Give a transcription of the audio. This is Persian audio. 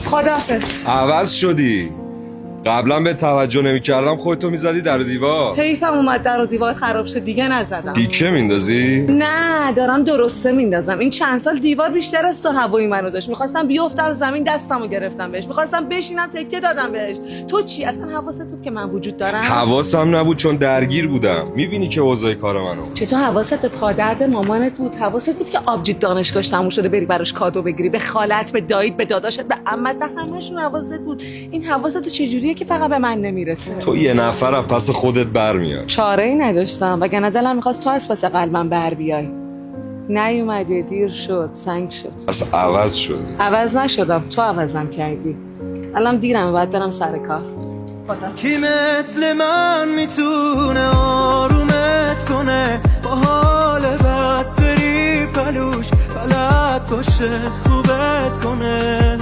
خداحافظ. عوض شدی. قبلا به توجه نمی‌کردم خودتو میزدی در و دیوار. حیفم اومد در و دیوار خراب شد دیگه نزدم. دیکه میندازی؟ نه دارم درسته میندازم. این چند سال دیوار بیشتر از تو هوایی منو داشت. میخواستم بیفتم زمین دستمو گرفتم بهش. میخواستم بشینم تکه دادم بهش. تو چی اصلا حواست بود که من وجود دارم؟ حواسم نبود چون درگیر بودم. میبینی که اوضاع کار منو. چطور حواست به پادرد مامانت بود؟ حواست بود که آبجید دانشگاهش تموم شده بری براش کادو بگیری، به خالت، به دایید، به داداشت، به عمت، به همه‌شون حواست بود. این حواست چجوریه که فقط به من نمیرسه؟ تو یه نفر از پس خودت برمیاد. چاره‌ای نداشتم وگرنه دلم می‌خواست تو از پس قلبم بر بیای. نیومدی، دیر شد، سنگ شد. اصلا عوض شدی. عوض نشدم، تو عوضم کردی. الان دیرم، باید برم سر کار. کی مثل من میتونه آرومت کنه، با حال بد بری پلوش بلد باشه خوبت کنه.